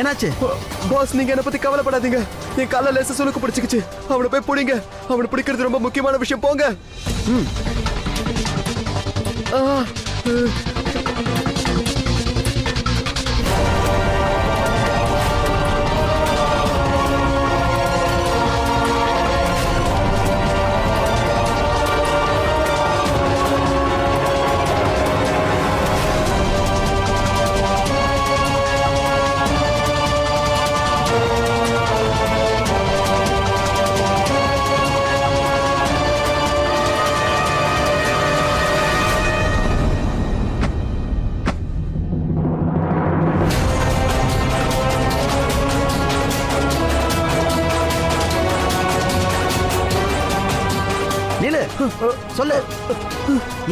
என்னாச்சு பாஸ்? நீங்க என்ன பத்தி கவலைப்படாதீங்க. என் கால லேச சுளுக்கு பிடிச்சிக்கிச்சு. அவனை போய் பிடிங்க. அவனை பிடிக்கிறது ரொம்ப முக்கியமான விஷயம். போங்க. சொல்லு,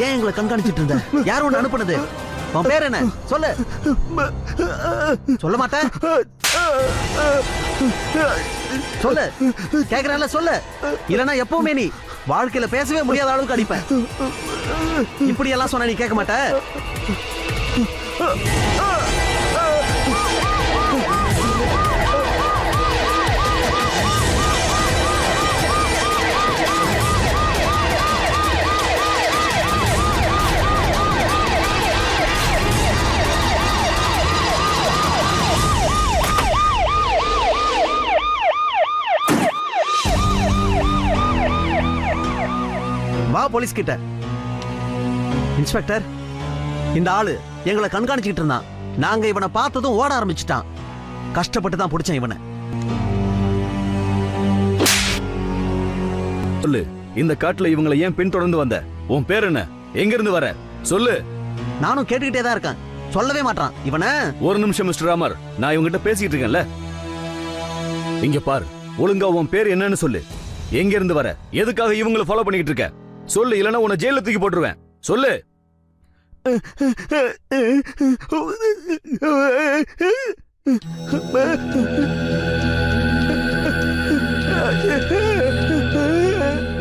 ஏன் எங்களை கண்காணிச்சிட்டு இருந்த? யார் ஒண்ணு அனுப்புனது? உன் பேர் என்ன? சொல்லு. சொல்ல மாட்டேன். சொல்லு, கேக்குறேன்ல, சொல்லு. இல்லனா எப்பவுமே நீ வாழ்க்கையில பேசவே முடியாத அளவுக்கு அடிப்பேன். இப்படி எல்லாம் சொன்னா நீ கேட்க மாட்ட. வா போலீஸ் கிட்ட. இன்ஸ்பெக்டர், இந்த ஆளு எங்களை கண்காணிச்சுக்கிட்டு இருந்தான். நாங்க இவனை பார்த்ததும் ஓட ஆரம்பிச்சுட்டான். கஷ்டப்பட்டு தான் பிடிச்சேன் இவனை. சொல்லு, இந்த காட்டுல இவங்களை ஏன் பின்தொடர்ந்து வந்த? உன் பேர் என்ன? எங்க இருந்து வர? சொல்லு. நானும் கேட்டுக்கிட்டே தான் இருக்கேன். சொல்லவே மாட்டான் இவனை. ஒரு நிமிஷம் மிஸ்டர் ராமர், நான் இவங்கிட்ட பேசிட்டு இருக்கேன்ல. இங்க பார், ஒழுங்கா உன் பேர் என்னன்னு சொல்லு. எங்க இருந்து வர? எதுக்காக இவங்களை ஃபாலோ பண்ணிக்கிட்டு இருக்க? சொல்லு, இல்லனா உன்னை ஜெயில தூக்கி போட்டுருவேன். சொல்லு.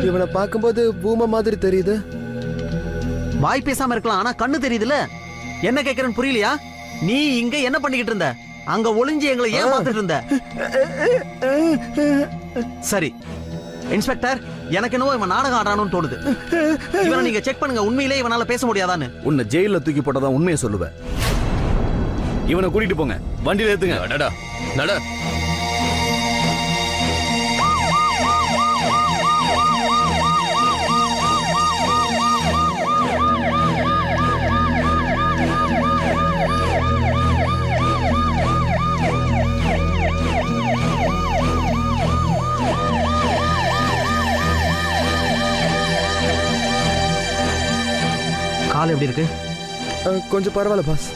இவனை பார்க்கும்போது பூமை மாதிரி தெரியுது. வாய் பேசாம இருக்கலாம், ஆனா கண்ணு தெரியுதுல. என்ன கேக்குறேன்னு புரியலையா? நீ இங்க என்ன பண்ணிக்கிட்டு இருந்த? அங்க ஒளிஞ்சு எங்களை ஏன் பார்த்துட்டு இருந்த? சரி இன்ஸ்பெக்டர், எனக்கு என்னவோ இவன் நாடகம் ஆடானுன்னு தோணுது. இவனை நீங்க செக் பண்ணுங்க. உண்மையிலே இவனால பேச முடியாதான்னு. உன்னை ஜெயில தூக்கி போட்டதான் உண்மையை சொல்லுவேன். இவனை கூட்டிட்டு போங்க, வண்டியில ஏத்துங்க. நடா நட. கால் எப்படி இருக்கு? கொஞ்சம் பரவாயில்ல பாஸ்.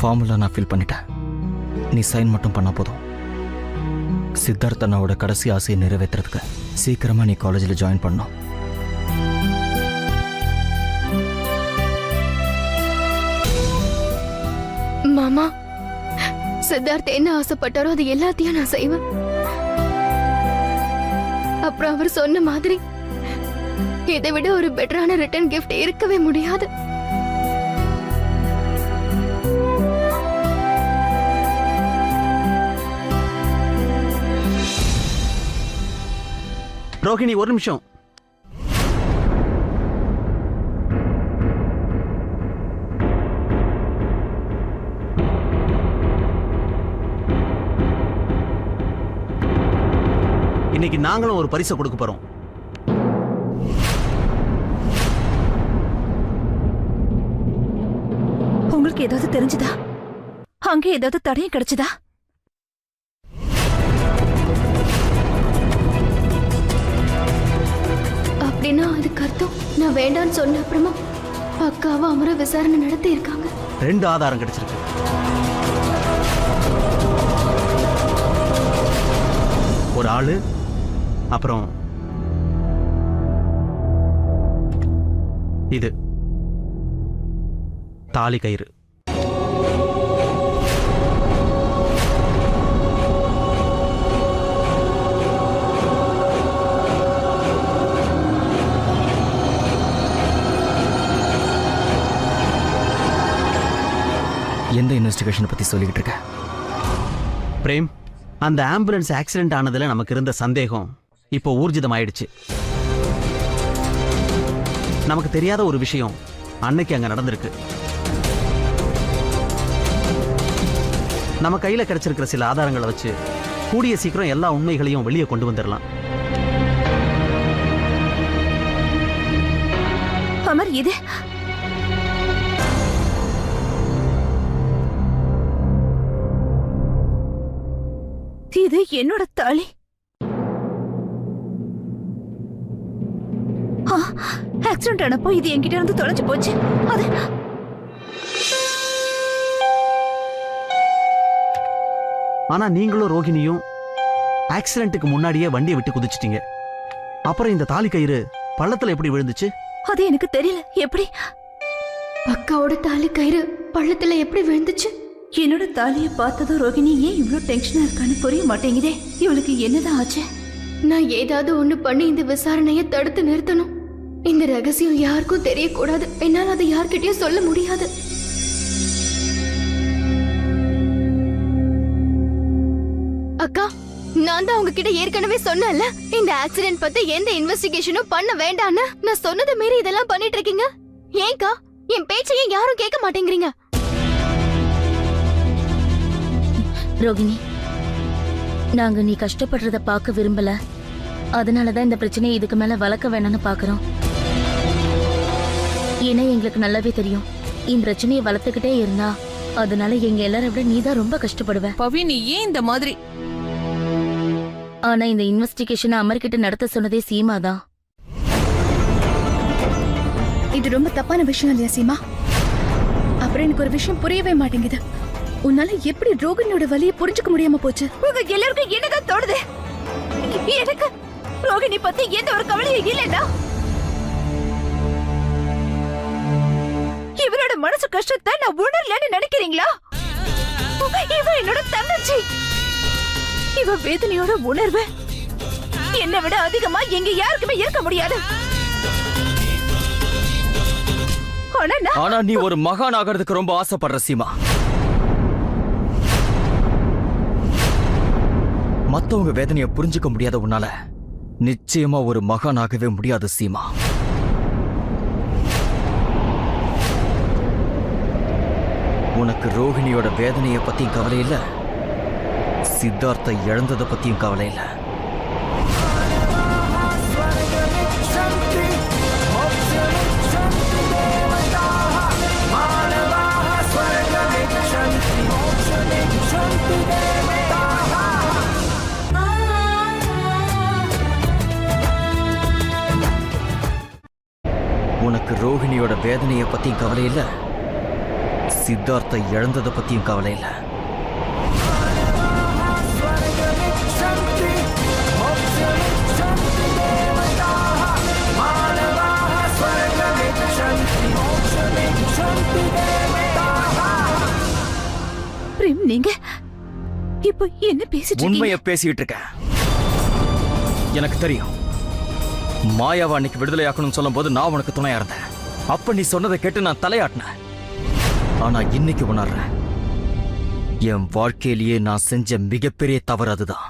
ஃபார்முலா நான் ஃபில் பண்ணிட்டேன். நீ சைன் மட்டும் பண்ணா போதும். சித்தார்த் அண்ணாவோட கடைசி ஆசையை நிறைவேற்றுறதுக்கு சீக்கிரமா நீ காலேஜில் ஜாயின் பண்ணணும். மாமா, சித்தார்த் என்ன ஆசைப்பட்டாரோ அது எல்லாத்தையும் நான் செய்வேன். அப்புறம் அவர் சொன்ன மாதிரி இதை விட ஒரு பெட்டரான ரிட்டர்ன் கிஃப்ட் இருக்கவே முடியாது. ரோஹிணி, ஒரு நிமிஷம். இன்னைக்கு நாங்களும் ஒரு பரிசை கொடுக்க போறோம். உங்களுக்கு ஏதாவது தெரிஞ்சுதா? அங்கே ஏதாவது தடையும் கிடைச்சதா? அப்படின்னா அதுக்கு அர்த்தம் நான் வேண்டான்னு சொன்ன அப்புறமா அக்காவை அமர விசாரணை நடத்தி இருக்காங்க. 2 ஆதாரம் கிடைச்சிருக்கு. ஒரு ஆளு, அப்புறம் இது தாலி கயிறு. எந்த இன்வெஸ்டிகேஷனை பத்தி சொல்லிக்கிட்டு இருக்க? பிரேம், அந்த ஆம்புலன்ஸ் ஆக்சிடென்ட் ஆனதுல நமக்கு இருந்த சந்தேகம் இப்போ ஊர்ஜிதம் ஆயிடுச்சு. நமக்கு தெரியாத ஒரு விஷயம் அன்னைக்கு அங்க நடந்திருக்கு. நம்ம கையில கிடைச்சிருக்கிற சில ஆதாரங்களை வச்சு கூடிய சீக்கிரம் எல்லா உண்மைகளையும் வெளியே கொண்டு வந்துடலாம். அமர், இது என்னோட தாலி. ஆக்சிடென்ட் ஆனப்போ இது என்கிட்ட இருந்து தொலைஞ்சு போச்சு. அது ஆனா நீங்களும் ரோகிணியும் ஆக்சிடென்ட்டுக்கு முன்னாடியே வண்டியை விட்டு குதிச்சிட்டீங்க. அப்புறம் இந்த தாலி கயிறு பள்ளத்துல எப்படி விழுந்துச்சு? அது எனக்கு தெரியல. எப்படி அக்காவோட தாலி கயிறு பள்ளத்துல எப்படி விழுந்துச்சு? என்னோட தாலியை பார்த்ததும் ரோகிணி ஏன் இவ்ளோ டென்ஷனா இருக்கான்னு புரிய மாட்டேங்குதே. இவளுக்கு என்னதான் ஆச்சு? நான் ஏதாவது ஒண்ணு பண்ணி இந்த விசாரணையை தடுத்து நிறுத்தணும். இந்த ரகசியம் யாருக்கும் தெரியக்கூடாது. என்னால் அதை யார்கிட்டயும் சொல்ல முடியாது. அக்கா, நான் தான் உங்ககிட்ட ஏற்கனவே சொன்னேன்ல, இந்த ஆக்சிடென்ட் பத்தி எந்த இன்வெஸ்டிகேஷனும் பண்ண வேண்டான்னு. நான் சொன்னதை மீறி இதெல்லாம் பண்ணிட்டு இருக்கீங்க. ஏன்க்கா என் பேச்சையே யாரும் கேட்க மாட்டேங்கிறீங்க? ரோகிணி, நாங்க நீ கஷ்டப்படுறத பார்க்க விரும்பல. அதனாலதான் இந்த பிரச்சனையை இதுக்கு மேல வளர்க்க வேணாம்னு பாக்குறோம். ஏன்னா எங்களுக்கு நல்லாவே தெரியும், இந்த பிரச்சனையை வளர்த்துக்கிட்டே இருந்தா அதனால எங்க எல்லாரை விட நீதான் ரொம்ப கஷ்டப்படுவ. பவி, நீ ஏன் இந்த மாதிரி? ஆனா இந்த இன்வெஸ்டிகேஷனை அமர்கிட்ட நடத்த சொன்னதே சீமா தான். இது ரொம்ப தப்பான விஷயம் இல்லையா சீமா? அப்புறம் எனக்கு ஒரு விஷயம் புரியவே மாட்டேங்குது. உன்னால எப்படி ரோகிணியோட வலியை புரிஞ்சுக்க முடியாம போச்சு? உங்க எல்லாருக்கும் என்னதான் தோணுது? எனக்கு ரோகிணி பத்தி எந்த ஒரு கவலையும் இல்லைன்னா இவரோட மனசு கஷ்டத்தை நான் உணரலன்னு நினைக்கிறீங்களா? இவ என்னோட தங்கச்சி. இவ வேதனையோட உணர்வு என்னை விட அதிகமா எங்க யாருக்குமே இருக்க முடியாது. ஆனா நீ ஒரு மகான் ஆகிறதுக்கு ரொம்ப ஆசைப்படுற சீமா. மத்தவங்க வேதனையை புரிஞ்சுக்க முடியாத உன்னால நிச்சயமா ஒரு மகான் ஆகவே முடியாது சீமா. உனக்கு ரோகிணியோட வேதனையை பத்தியும் கவலை இல்ல, சித்தார்த்தை இழந்ததை பத்தியும் கவலை இல்ல. உனக்கு ரோகிணியோட வேதனையை பத்தியும் கவலை இல்ல, சித்தார்த்தை இழந்ததை பத்தியும் கவலை இல்ல. பிரேம், நீங்க இப்ப என்ன பேசிட்டு உண்மையை பேசிட்டு இருக்க. எனக்கு தெரியும், மாயாவை அன்னைக்கு விடுதலையாக்கணும்னு சொல்லும் போது நான் உனக்கு துணையா இருந்தேன். அப்ப நீ சொன்னதை கேட்டு நான் தலையாட்டினேன். ஆனா இன்னைக்கு உணர்றேன், என் வாழ்க்கையிலேயே நான் செஞ்ச மிகப்பெரிய தவறு அதுதான்.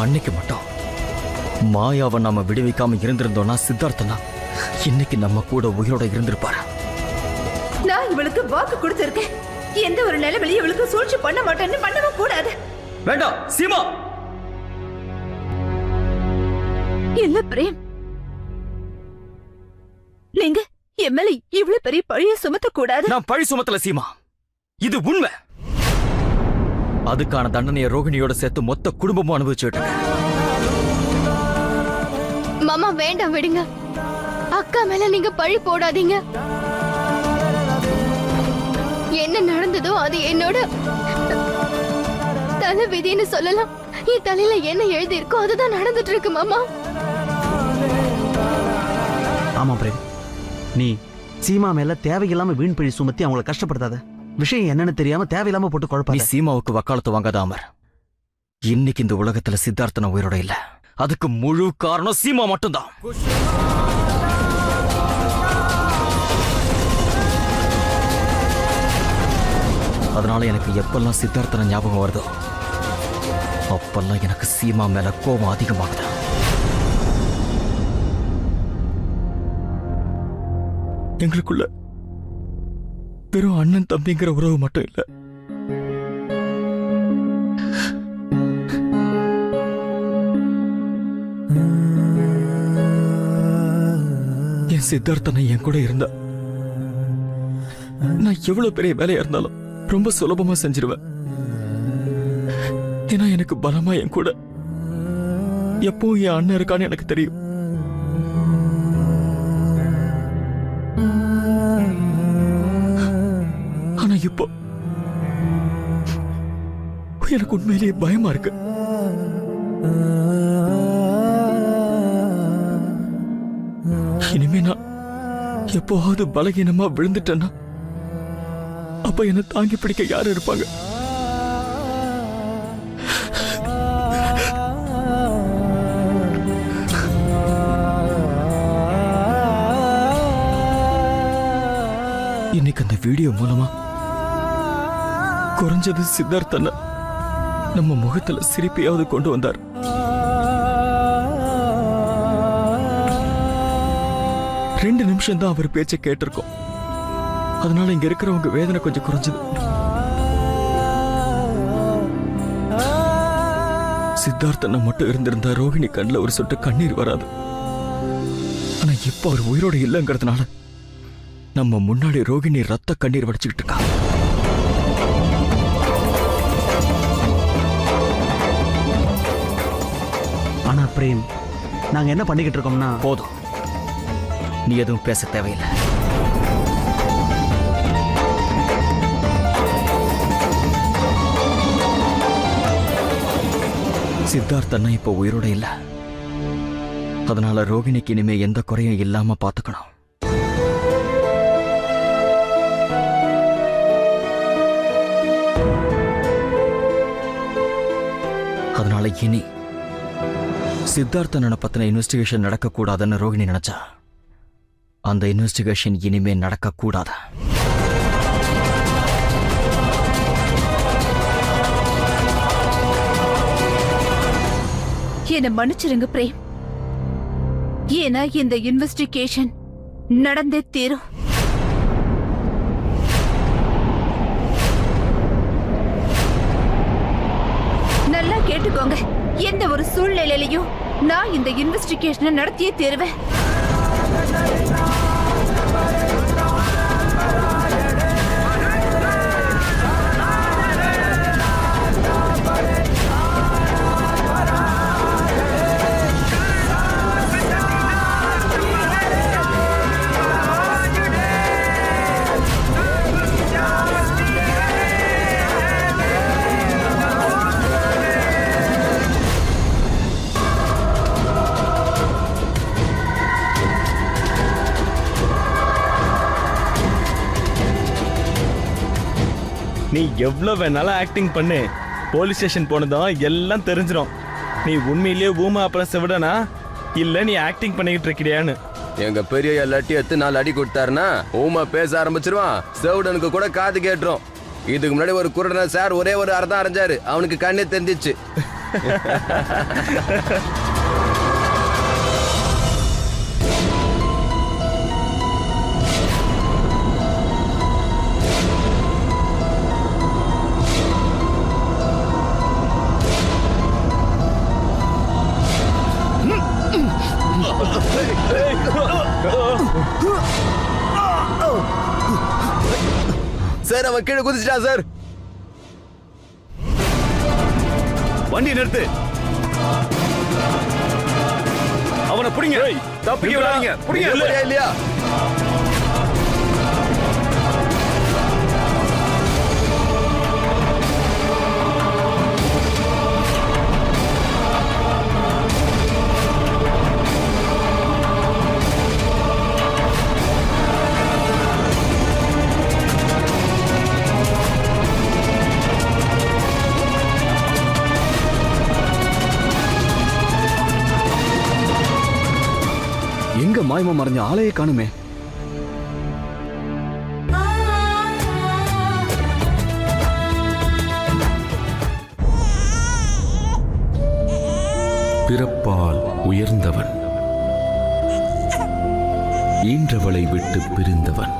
அன்னைக்கு மட்டும் மாயாவை நாம விடுவிக்காம இருந்திருந்தோம்னா சித்தார்த்தனா இன்னைக்கு நம்ம கூட உயிரோட இருந்திருப்பாரு. நான் இவளுக்கு வாக்கு கொடுத்திருக்கேன். எந்த ஒரு நிலைமையிலும் இவளுக்கு சூழ்ச்சி பண்ண மாட்டேன்னு பண்ணவும் கூடாது. வேண்டாம் சீமா. இல்ல பிரேம், நீங்க என் மேல இவ்வளவு பெரிய பழிய சுமத்த கூடாது. நான் பழி சுமத்தல சீமா, இது உண்மை. அதுக்கான தண்டனையை ரோகிணியோட சேர்த்து மொத்த குடும்பமும் அனுபவிச்சுட்டு இருக்கு. மாமா வேண்டாம், விடுங்க. அக்கா மேல நீங்க பழி போடாதீங்க. என்ன நடந்ததோ அது என்னோட தலை விதின்னு சொல்லலாம். என் தலையில என்ன எழுதி இருக்கோ அதுதான் நடந்துட்டு இருக்கு மாமா. ஆமா பிரேம், நீ சீமா மேல தேவையில்லாம வீண் பழி சுமத்தி அவங்கள கஷ்டப்படுத்தாத. விஷயம் என்னன்னு தெரியாம தேவையில்லாம போட்டு நீ குழப்பாத. சீமாவுக்கு வக்காலத்து வாங்காத அமர். இன்னைக்கு இந்த உலகத்துல சித்தார்த்தன உயிரோட இல்ல. அதுக்கு முழு காரணம் சீமா மட்டும்தான். அதனால எனக்கு எப்பெல்லாம் சித்தார்த்தன ஞாபகம் வருதோ அப்பெல்லாம் எனக்கு சீமா மேல கோபம் அதிகமாகுது. எங்களுக்குள்ள வெறும் அண்ணன் தம்பிங்கிற உறவு மட்டும் இல்ல, என் சித்தார்த்தனை என் கூட இருந்தா நான் எவ்வளவு பெரிய வேலையா இருந்தாலும் ரொம்ப சுலபமா செஞ்சிருவேன். ஏன்னா எனக்கு பலமா என் கூட எப்பவும் என் அண்ணன் இருக்கான்னு எனக்கு தெரியும். ஆனா இப்போ எனக்கு உண்மையிலேயே பயமா இருக்கு. இனிமே நான் எப்போவாவது பலகீனமா விழுந்துட்டேன்னா அப்ப என்ன தாங்கி பிடிக்க யாரு இருப்பாங்க? இன்னைக்கு அந்த வீடியோ மூலமா குறைஞ்சது சித்தார்த்தன நம்ம முகத்துல சிரிப்பையாவது கொண்டு வந்தார். ரெண்டு நிமிஷம் தான் அவர் பேச்சை கேட்டிருக்கோம். அதனால இங்க இருக்கிறவங்க வேதனை கொஞ்சம் குறைஞ்சது. சித்தார்த்தன மட்டும் இருந்திருந்தா ரோஹிணி கண்ணில் ஒரு சொட்டு கண்ணீர் வராது. ஆனா இப்ப அவர் உயிரோட இல்லைங்கிறதுனால நம்ம முன்னாடி ரோகிணி ரத்த கண்ணீர் வடிச்சுக்கிட்டு இருக்கா. ஆனா பிரேம், நாங்க என்ன பண்ணிக்கிட்டு இருக்கோம்னா போதும், நீ எதுவும் பேச தேவையில்லை. சித்தார்த்தன்னா இப்ப உயிரோட இல்ல. அதனால ரோகிணிக்கு இனிமே எந்த குறையும் இல்லாம பாத்துக்கணும். அதனால இனி சித்தார்த்தனை பத்தின இன்வெஸ்டிகேஷன் நடக்கக்கூடாதுன்னு ரோகிணி நினைச்சா அந்த இன்வெஸ்டிகேஷன் இனிமே நடக்கக்கூடாது. என்ன மன்னிச்சிருங்க பிரேம். ஏன்னா இந்த இன்வெஸ்டிகேஷன் நடந்தே தீரும். நல்லா கேட்டுக்கோங்க, எந்த ஒரு சூழ்நிலையிலையும் நான் இந்த இன்வெஸ்டிகேஷனை நடத்தியே தீருவேன். நீ எவ்வளவு வேணாலும் ஆக்டிங் பண்ணு, போலீஸ் ஸ்டேஷன் போனதும் எல்லாம் தெரிஞ்சிடும். நீ உண்மையிலேயே ஊமா அப்புறம் செவிடனா இல்ல நீ ஆக்டிங் பண்ணிக்கிட்டு இருக்கிறியான்னு. எங்க பெரிய லட்டி எடுத்து 4 அடி கொடுத்தாருன்னா ஊமா பேச ஆரம்பிச்சிருவான். செவிடனுக்கு கூட காது கேட்டுரும். இதுக்கு முன்னாடி ஒரு குருடன சார் ஒரே ஒரு அர்த்தம் அரைஞ்சாரு, அவனுக்கு கண்ணே தெரிஞ்சிச்சு. சார் அவன் கீழே குதிச்சிட்டான் சார். வண்டி நிறுத்து, அவனை புடிங்க. தப்பிக்க விடாதீங்க, புடிங்க. இல்லையா மாயமா மறைஞ்ச ஆளையே காணுமே. பிறப்பால் உயர்ந்தவன், ஈன்றவளை விட்டு பிரிந்தவன்.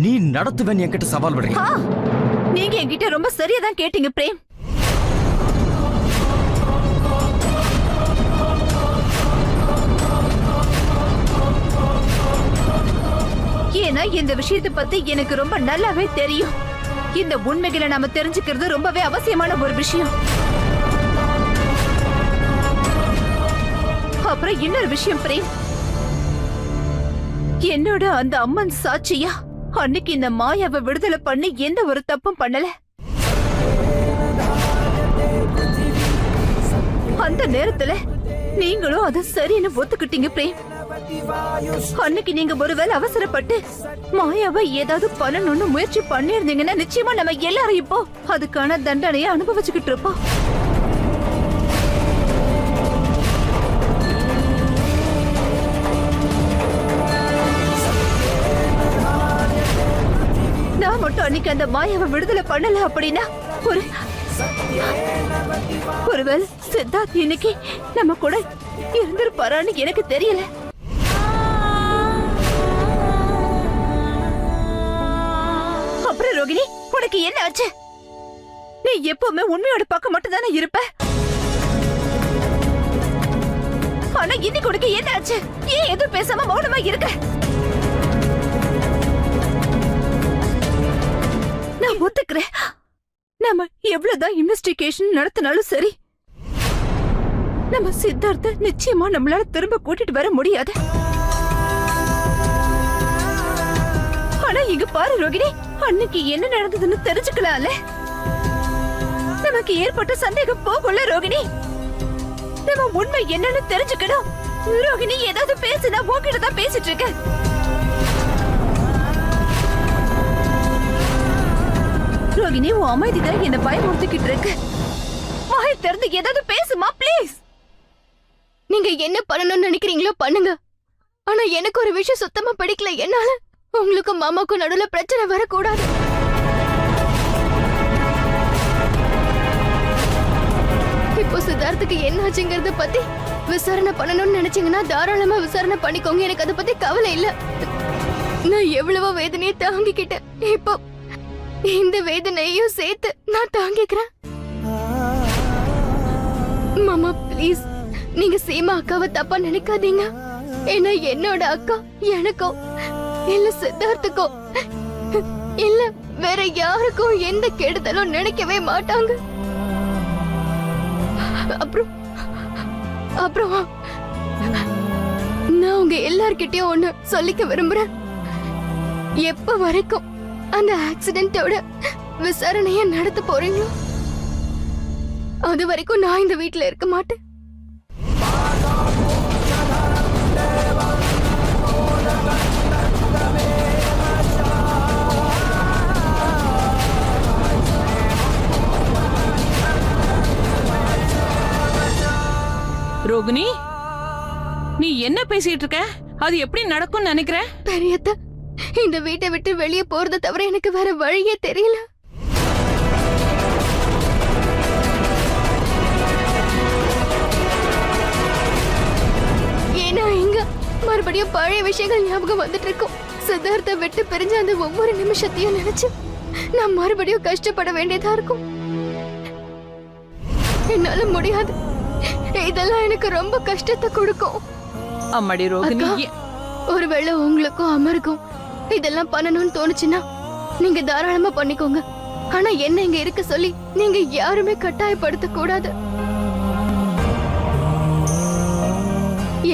நீ நடத்துவன் என்கிட்ட சவால் விடுறீங்க. நீங்க என்கிட்ட ரொம்ப சரியா தான் கேட்டீங்க பிரேம். ஏன்னா இந்த விஷயத்தை பத்தி எனக்கு ரொம்ப நல்லாவே தெரியும். இந்த உண்மைகளை நாம தெரிஞ்சுக்கிறது ரொம்பவே அவசியமான ஒரு விஷயம். அப்புறம் இன்னொரு விஷயம் பிரேம், என்னோட அந்த அம்மன் சாட்சியா அன்னைக்கு இந்த மாயாவை விடுதலை பண்ணி எந்த ஒரு தப்பும் பண்ணல. அந்த நேரத்துல நீங்களும் அதை சரின்னு ஒத்துக்கிட்டீங்க பிரேம். அன்னைக்கு நீங்க ஒருவேளை அவசரப்பட்டு மாயாவை ஏதாவது பண்ணணும்னு முயற்சி பண்ணிருந்தீங்கன்னா நிச்சயமா நம்ம எல்லாரும் இப்போ அதுக்கான தண்டனையை அனுபவிச்சுக்கிட்டு இருப்போம். நான் மட்டும் அன்னைக்கு அந்த மாயாவை விடுதலை பண்ணல அப்படின்னா ஒருவேளை சித்தார்த் இன்னைக்கு நம்ம கூட இருந்திருப்பாரான்னு எனக்கு தெரியல. அப்புறம் ரோகிணி, உனக்கு என்ன ஆச்சு? நீ எப்பவுமே உண்மையோட பக்கம் மட்டும் தானே இருப்ப. ஆனா இன்னைக்கு உனக்கு என்ன ஆச்சு? ஏன் எதுவும் பேசாம மௌனமா இருக்க? நான் ஒத்துக்கிறேன், நம்ம எவ்வளவுதான் இன்வெஸ்டிகேஷன் நடத்தினாலும் சரி, நம்ம சித்தார்த்த நிச்சயமா நம்மளால திரும்ப கூட்டிட்டு வர முடியாது. ஆனா இங்க பாரு ரோகிணி, அன்னைக்கு என்ன நடந்ததுன்னு தெரிஞ்சுக்கலாம்ல. நமக்கு ஏற்பட்ட சந்தேகம் போகும்ல ரோகிணி. நம்ம உண்மை என்னன்னு தெரிஞ்சுக்கணும். ரோகிணி ஏதாவது பேசுனா உன்கிட்ட தான் பேசிட்டு இருக்க. ரோகிணி, உன் அமைதிதான் என்ன பயமுறுத்திக்கிட்டு இருக்கு. வாயை திறந்து ஏதாவது பேசுமா ப்ளீஸ். நீங்க என்ன பண்ணணும்னு நினைக்கிறீங்களோ பண்ணுங்க. ஆனா எனக்கு ஒரு விஷயம் சுத்தமா பிடிக்கல. என்னால உங்களுக்கும் மாமாக்கும் நடுவுல பிரச்சனை வரக்கூடாது. இப்போ சித்தார்த்துக்கு என்ன ஆச்சுங்கறத பத்தி விசாரணை பண்ணணும்னு நினைச்சீங்கன்னா தாராளமா விசாரணை பண்ணிக்கோங்க. எனக்கு அதை பத்தி கவலை இல்ல. நான் எவ்வளவோ வேதனையை தாங்கிக்கிட்டேன். இப்போ இந்த வேதனையையும் சேர்த்து நான் தாங்கிக்கிறேன். மாமா ப்ளீஸ், நீங்க சீமா அக்காவை தப்பா நினைக்காதீங்க. ஏன்னா என்னோட அக்கா எனக்கும் இல்ல சித்தார்த்துக்கும் இல்ல வேற யாருக்கும் எந்த கெடுதலும் நினைக்கவே மாட்டாங்க. அப்புறம் அப்புறம் நான் உங்க எல்லார்கிட்டயும் ஒண்ணு சொல்லிக்க விரும்புறேன். எப்ப வரைக்கும் அந்த ஆக்சிடென்ட்டோட விசாரணைய நடத்த போறீங்களோ அது வரைக்கும் நான் இந்த வீட்டுல இருக்க மாட்டேன். ரோகிணி, நீ என்ன பேசிட்டு இருக்க? அது எப்படி நடக்கும்னு நினைக்கிற? பெரியத்த, இந்த வீட்டை விட்டு வெளியே போறத தவிர எனக்கு வேற வழியே தெரியல. ஏன்னா இங்க மறுபடியும் பழைய விஷயங்கள் ஞாபகம் வந்துட்டு இருக்கும். சித்தார்த்தை விட்டு பிரிஞ்ச அந்த ஒவ்வொரு நிமிஷத்தையும் நினைச்சு நான் மறுபடியும் கஷ்டப்பட வேண்டியதா இருக்கும். என்னால முடியாது. இதெல்லாம் எனக்கு ரொம்ப கஷ்டத்தை கொடுக்கும். அம்மாடி ரோகிணி, ஒருவேளை உங்களுக்கும் அமருக்கும் இதெல்லாம் பண்ணணும்னு தோணுச்சுன்னா நீங்க தாராளமா பண்ணிக்கோங்க. ஆனா என்ன இங்க இருக்க சொல்லி நீங்க யாருமே கட்டாயப்படுத்த கூடாது.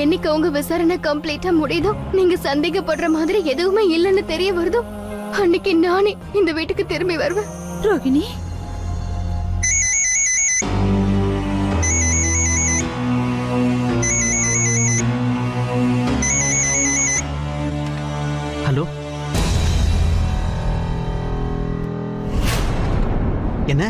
என்னைக்கு உங்க விசாரணை கம்ப்ளீட்டா முடியுதோ, நீங்க சந்தேகப்படுற மாதிரி எதுவுமே இல்லைன்னு தெரிய வருதோ, அன்னைக்கு நானே இந்த வீட்டுக்கு திரும்பி வருவேன். ரோகிணி, ஹலோ, என்ன